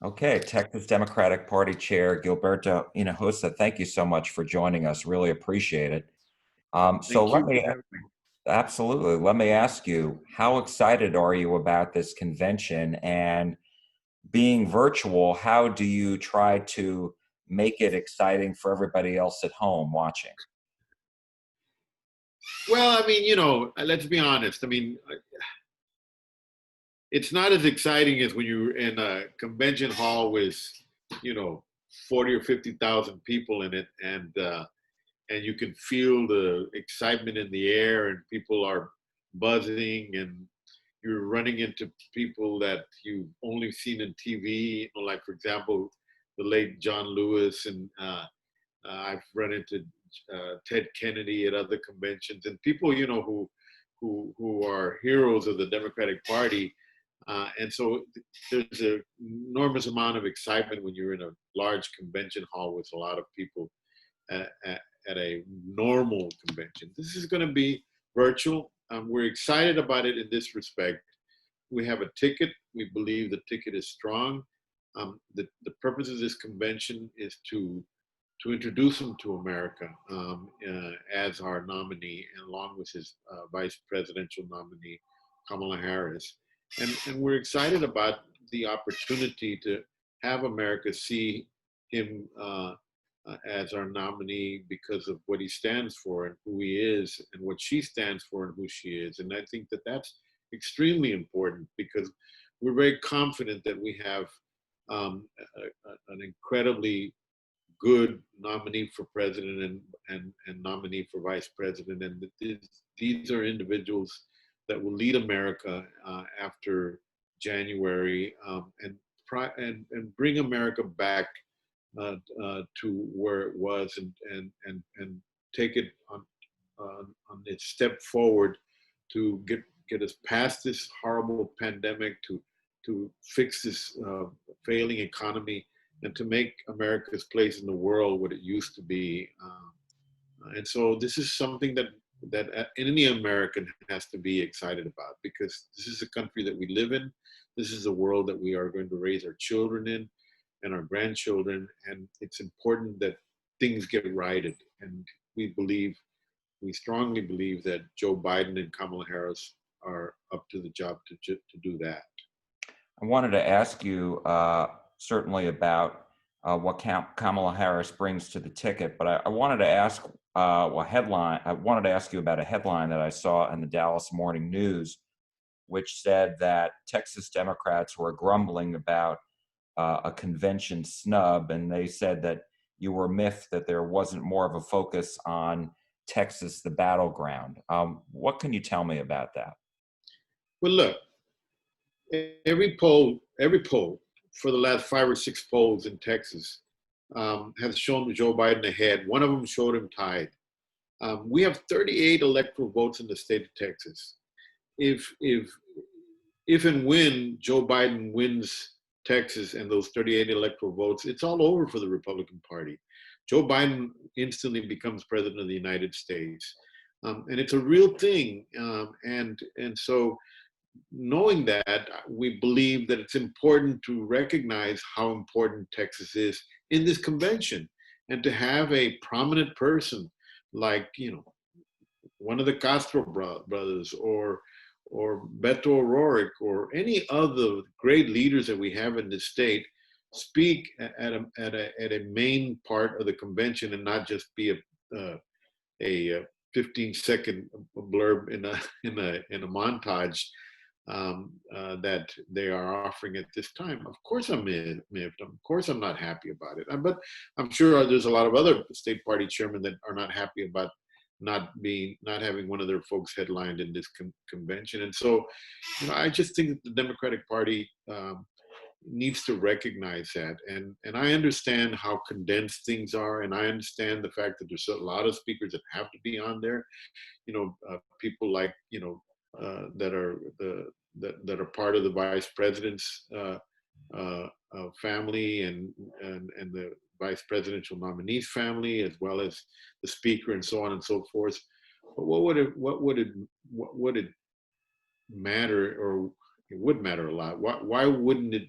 Okay, Texas Democratic Party Chair Gilberto Hinojosa, thank you so much for joining us. Really appreciate it. So Thank let you for me having me. absolutely let me ask you, how excited are you about this convention? And being virtual, how do you try to make it exciting for everybody else at home watching? Well, I mean, let's be honest. I mean, it's not as exciting as when you're in a convention hall with, you know, 40 or 50,000 people in it, and you can feel the excitement in the air, and people are buzzing, and you're running into people that you've only seen in TV. Like, for example, the late John Lewis, and I've run into Ted Kennedy at other conventions, and people, who are heroes of the Democratic Party. And so there's an enormous amount of excitement when you're in a large convention hall with a lot of people at a normal convention. This is going to be virtual. We're excited about it in this respect. We have a ticket. We believe the ticket is strong. The purpose of this convention is to introduce him to America as our nominee, and along with his vice presidential nominee, Kamala Harris. And we're excited about the opportunity to have America see him as our nominee because of what he stands for and who he is and what she stands for and who she is. And I think that that's extremely important because we're very confident that we have an incredibly good nominee for president and nominee for vice president. And these are individuals that will lead America after January, and bring America back to where it was, and take it on its step forward to get us past this horrible pandemic, to fix this failing economy, and to make America's place in the world what it used to be. And so this is something that any American has to be excited about, because this is a country that we live in. This is a world that we are going to raise our children in and our grandchildren. And it's important that things get righted. And we strongly believe that Joe Biden and Kamala Harris are up to the job to do that. I wanted to ask you certainly about what Kamala Harris brings to the ticket, but I wanted to ask I wanted to ask you about a headline that I saw in the Dallas Morning News, which said that Texas Democrats were grumbling about a convention snub, and they said that you were miffed that there wasn't more of a focus on Texas, the battleground. What can you tell me about that? Well, look, every poll for the last 5 or 6 polls in Texas has shown Joe Biden ahead. One of them showed him tied. We have 38 electoral votes in the state of Texas. If and when Joe Biden wins Texas and those 38 electoral votes, it's all over for the Republican Party. Joe Biden instantly becomes president of the United States, and it's a real thing. And so, knowing that, we believe that it's important to recognize how important Texas is in this convention, and to have a prominent person like, one of the Castro brothers, or Beto O'Rourke, or any other great leaders that we have in this state speak at a main part of the convention, and not just be a 15-second blurb in a montage that they are offering at this time. Of course I'm miffed. Of course I'm not happy about it. But I'm sure there's a lot of other state party chairmen that are not happy about not having one of their folks headlined in this convention. And so, I just think that the Democratic Party needs to recognize that. And I understand how condensed things are, and I understand the fact that there's a lot of speakers that have to be on there. People like, that are part of the vice president's family, and the vice presidential nominee's family, as well as the speaker, and so on and so forth. But what would it matter, or it would matter a lot? Why wouldn't it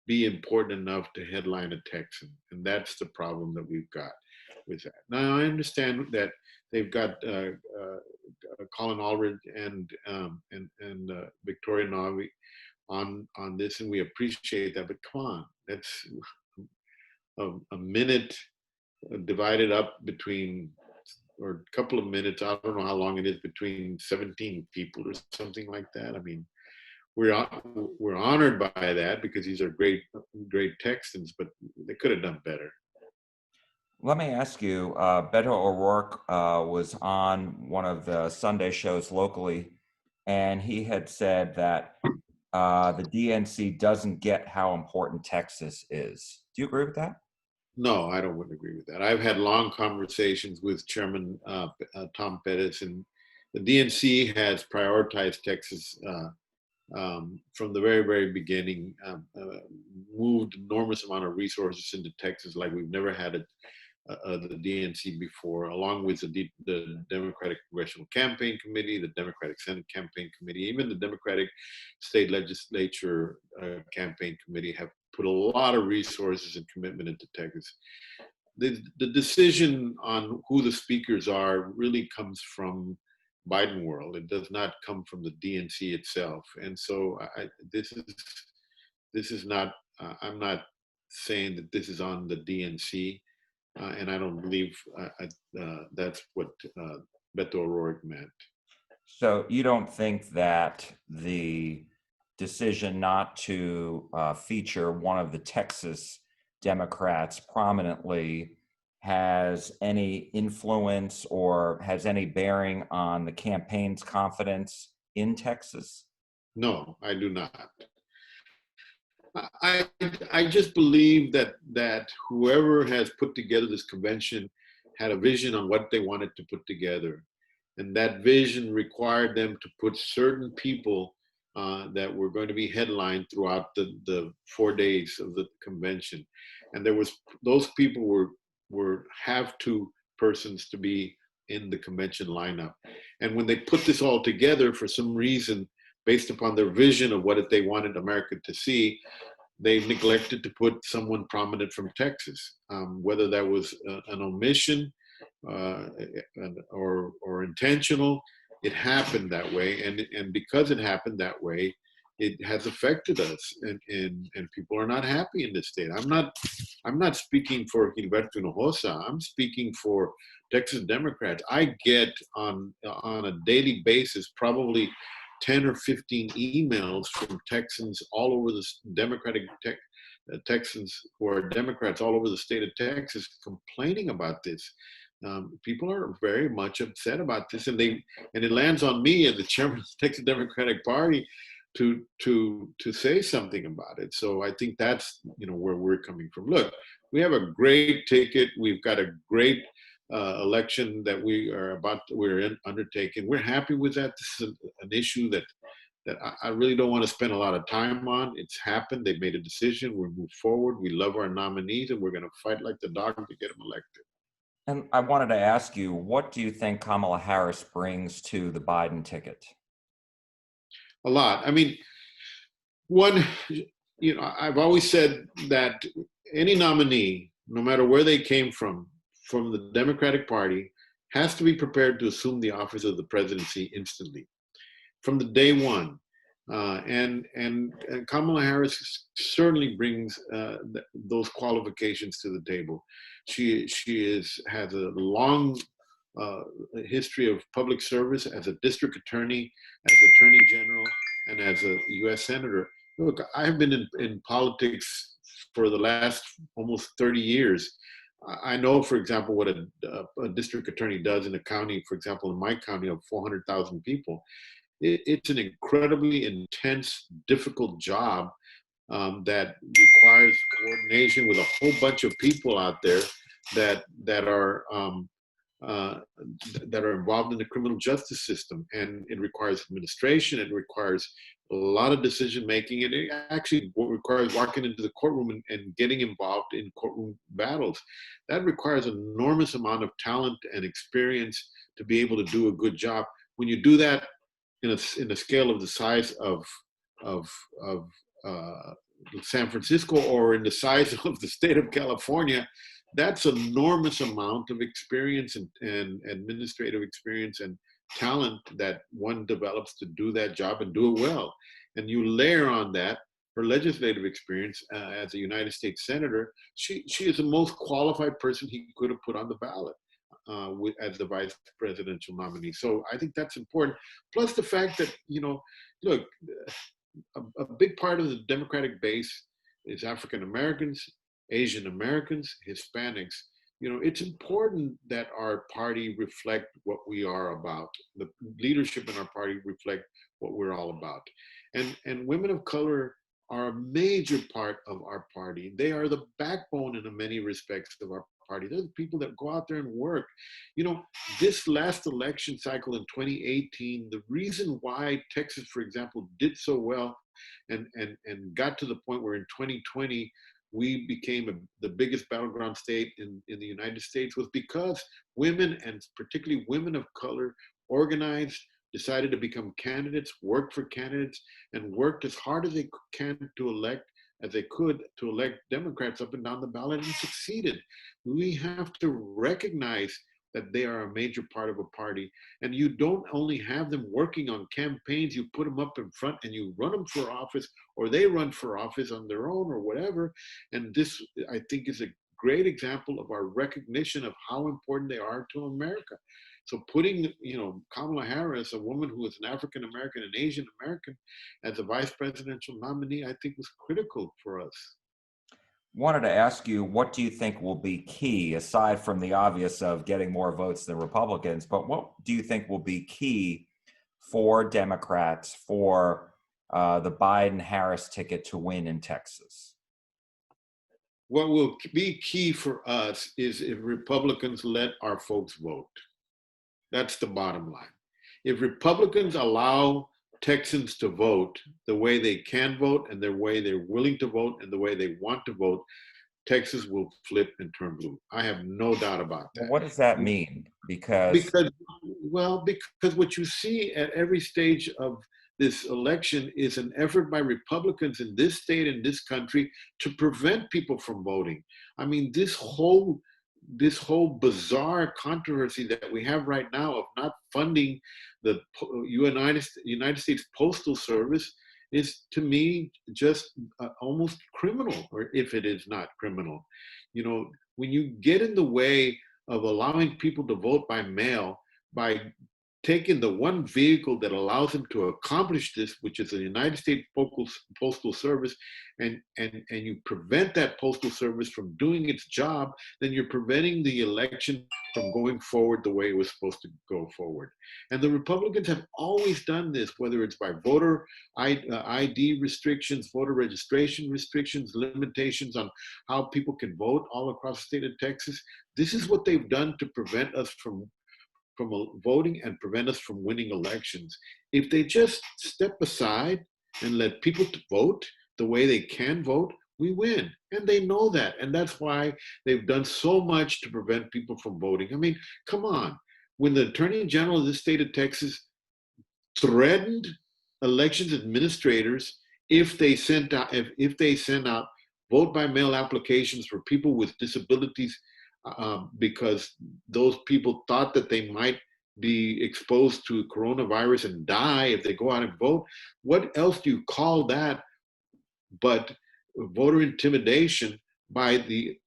be important enough to headline a Texan, and that's the problem that we've got with that. Now I understand that they've got Colin Aldridge and Victoria Navi on this, and we appreciate that. But come on, that's a minute divided up between, or a couple of minutes. I don't know how long it is between 17 people or something like that. I mean, we're we're honored by that because these are great Texans, but they could have done better. Let me ask you, Beto O'Rourke was on one of the Sunday shows locally, and he had said that the DNC doesn't get how important Texas is. Do you agree with that? No, I don't wouldn't agree with that. I've had long conversations with Chairman Tom Pettis, and the DNC has prioritized Texas from the very beginning. Moved enormous amount of resources into Texas like we've never had it. The DNC before, along with the Democratic Congressional Campaign Committee, the Democratic Senate Campaign Committee, even the Democratic State Legislature Campaign Committee have put a lot of resources and commitment into Texas. The decision on who the speakers are really comes from Biden world. It does not come from the DNC itself. And so this is not, I'm not saying that this is on the DNC. And I don't believe that's what Beto O'Rourke meant. So you don't think that the decision not to feature one of the Texas Democrats prominently has any influence or has any bearing on the campaign's confidence in Texas? No, I do not. I just believe that whoever has put together this convention had a vision on what they wanted to put together, and that vision required them to put certain people that were going to be headlined throughout the 4 days of the convention, and there was those people were have to persons to be in the convention lineup, and when they put this all together for some reason based upon their vision of what they wanted America to see, they neglected to put someone prominent from Texas, whether that was an omission or intentional. It happened that way, and because it happened that way, it has affected us, and people are not happy in this state. I'm not speaking for Gilberto Hinojosa. I'm speaking for Texas Democrats. I get on a daily basis probably 10 or 15 emails from Texans all over the Texans who are Democrats all over the state of Texas complaining about this. People are very much upset about this, and it lands on me as the chairman of the Texas Democratic Party to say something about it. So I think that's where we're coming from. Look, we have a great ticket. We've got a great election that we're undertaking. We're happy with that. This is an issue that I really don't want to spend a lot of time on. It's happened. They've made a decision. We'll move forward. We love our nominees, and we're going to fight like the dog to get them elected. And I wanted to ask you, what do you think Kamala Harris brings to the Biden ticket? A lot. I mean, one, I've always said that any nominee, no matter where they came from the Democratic Party, has to be prepared to assume the office of the presidency instantly, from the day one. And Kamala Harris certainly brings those qualifications to the table. She has a long history of public service as a district attorney, as attorney general, and as a U.S. senator. Look, I've been in politics for the last almost 30 years. I know, for example, what a district attorney does in a county, for example, in my county of 400,000 people. It's an incredibly intense, difficult job that requires coordination with a whole bunch of people out there that are involved in the criminal justice system, and it requires administration. It requires a lot of decision making, and it actually requires walking into the courtroom and getting involved in courtroom battles. That requires an enormous amount of talent and experience to be able to do a good job. When you do that in a scale of the size of San Francisco or in the size of the state of California, that's an enormous amount of experience and administrative experience and talent that one develops to do that job and do it well. And you layer on that her legislative experience as a United States senator. She is the most qualified person he could have put on the ballot as the vice presidential nominee. So I think that's important. Plus the fact that, look, a big part of the Democratic base is African Americans, Asian Americans, Hispanics. It's important that our party reflect what we are about. The leadership in our party reflect what we're all about. And women of color are a major part of our party. They are the backbone in many respects of our party. They're the people that go out there and work. This last election cycle in 2018, the reason why Texas, for example, did so well and got to the point where in 2020 we became the biggest battleground state in the United States was because women, and particularly women of color, organized, decided to become candidates, worked for candidates, and worked as hard as they could to elect Democrats up and down the ballot, and succeeded. We have to recognize that they are a major part of a party. And you don't only have them working on campaigns, you put them up in front and you run them for office, or they run for office on their own or whatever. And this, I think, is a great example of our recognition of how important they are to America. So putting, Kamala Harris, a woman who is an African American and Asian American, as a vice presidential nominee, I think was critical for us. Wanted to ask you, what do you think will be key, aside from the obvious of getting more votes than Republicans, but what do you think will be key for Democrats for the Biden-Harris ticket to win in Texas? What will be key for us is if Republicans let our folks vote. That's the bottom line. If Republicans allow Texans to vote the way they can vote and the way they're willing to vote and the way they want to vote, Texas will flip and turn blue. I have no doubt about that. Well, what does that mean? Because what you see at every stage of this election is an effort by Republicans in this state and this country to prevent people from voting. I mean, this whole bizarre controversy that we have right now of not funding the United States Postal Service is, to me, just almost criminal, or if it is not criminal. When you get in the way of allowing people to vote by mail, by taking the one vehicle that allows them to accomplish this, which is the United States Postal Service, and you prevent that Postal Service from doing its job, then you're preventing the election from going forward the way it was supposed to go forward. And the Republicans have always done this, whether it's by voter ID restrictions, voter registration restrictions, limitations on how people can vote all across the state of Texas. This is what they've done to prevent us from voting and prevent us from winning elections. If they just step aside and let people vote the way they can vote, we win. And they know that. And that's why they've done so much to prevent people from voting. I mean, come on. When the Attorney General of the state of Texas threatened elections administrators if they send out vote by mail applications for people with disabilities, because those people thought that they might be exposed to coronavirus and die if they go out and vote. What else do you call that but voter intimidation by the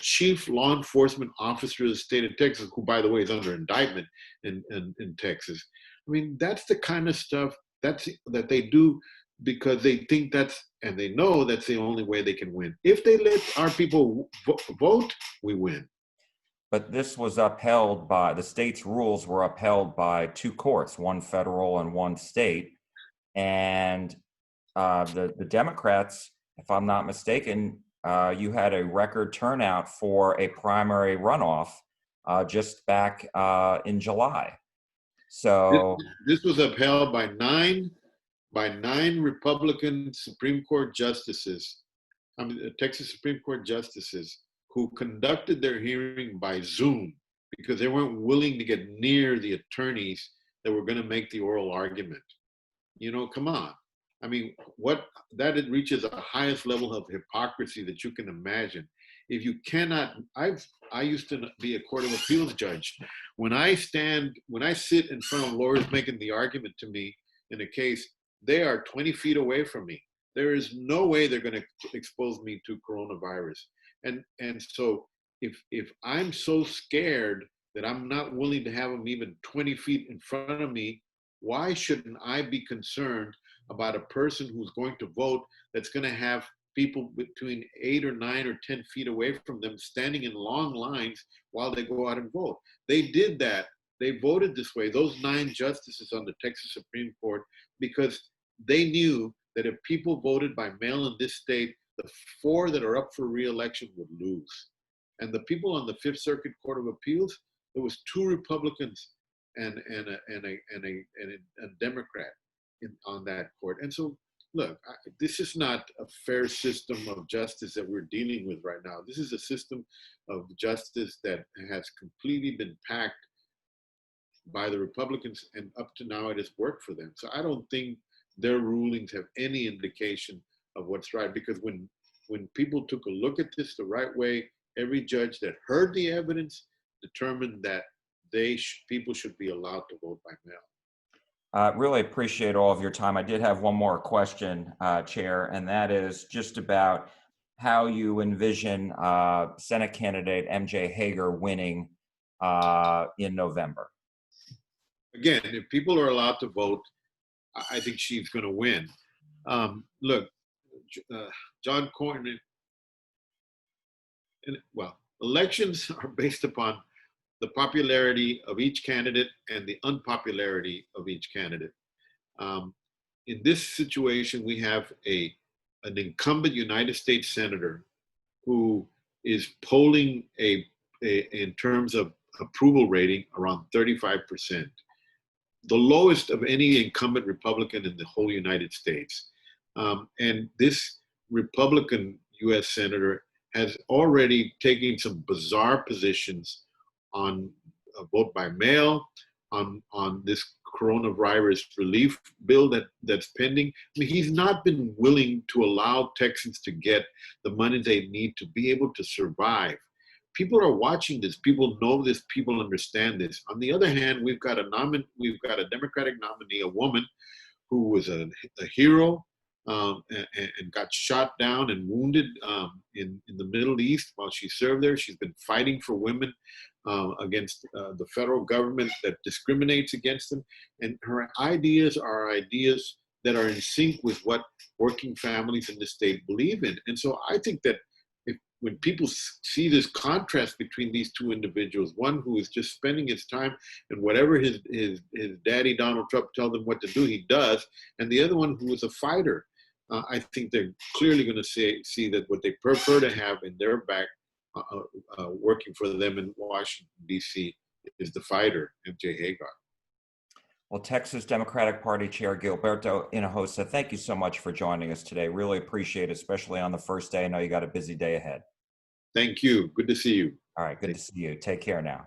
chief law enforcement officer of the state of Texas, who, by the way, is under indictment in Texas? I mean, that's the kind of stuff that they do because they think and they know that's the only way they can win. If they let our people vote, we win. But this was upheld by, the state's rules were upheld by two courts, one federal and one state. And the Democrats, if I'm not mistaken, you had a record turnout for a primary runoff just back in July. So this was upheld by nine Republican Supreme Court justices, Texas Supreme Court justices, who conducted their hearing by Zoom because they weren't willing to get near the attorneys that were going to make the oral argument. Come on. I mean, what that it reaches the highest level of hypocrisy that you can imagine. If you cannot, I used to be a court of appeals judge. When I sit in front of lawyers making the argument to me in a case, they are 20 feet away from me. There is no way they're going to expose me to coronavirus. And so if I'm so scared that I'm not willing to have them even 20 feet in front of me, why shouldn't I be concerned about a person who's going to vote that's going to have people between 8 or 9 or 10 feet away from them standing in long lines while they go out and vote? They did that. They voted this way, those 9 justices on the Texas Supreme Court, because they knew that if people voted by mail in this state, the 4 that are up for re-election would lose. And the people on the Fifth Circuit Court of Appeals, there was 2 Republicans and a Democrat on that court. And so, look, this is not a fair system of justice that we're dealing with right now. This is a system of justice that has completely been packed by the Republicans, and up to now it has worked for them. So I don't think their rulings have any indication of what's right, because when people took a look at this the right way, every judge that heard the evidence determined that people should be allowed to vote by mail. Really appreciate all of your time. I did have one more question, Chair, and that is just about how you envision Senate candidate MJ Hager winning in November. Again, if people are allowed to vote, I think she's going to win. Look, John Cornyn, well, elections are based upon the popularity of each candidate and the unpopularity of each candidate. In this situation, we have an incumbent United States senator who is polling in terms of approval rating around 35%, the lowest of any incumbent Republican in the whole United States. And this Republican U.S. senator has already taken some bizarre positions on vote by mail, on this coronavirus relief bill that's pending. I mean, he's not been willing to allow Texans to get the money they need to be able to survive. People are watching this. People know this. People understand this. On the other hand, we've got a Democratic nominee, a woman who was a hero, and got shot down and wounded in the Middle East while she served there. She's been fighting for women against the federal government that discriminates against them. And her ideas are ideas that are in sync with what working families in the state believe in. And so I think that when people see this contrast between these 2 individuals, one who is just spending his time and whatever his daddy Donald Trump tells him what to do, he does, and the other one who is a fighter, I think they're clearly going to see that what they prefer to have in their back working for them in Washington, D.C. is the fighter, MJ Hagar. Well, Texas Democratic Party Chair Gilberto Hinojosa, thank you so much for joining us today. Really appreciate it, especially on the first day. I know you got a busy day ahead. Thank you. Good to see you. All right, good to see you. Take care now.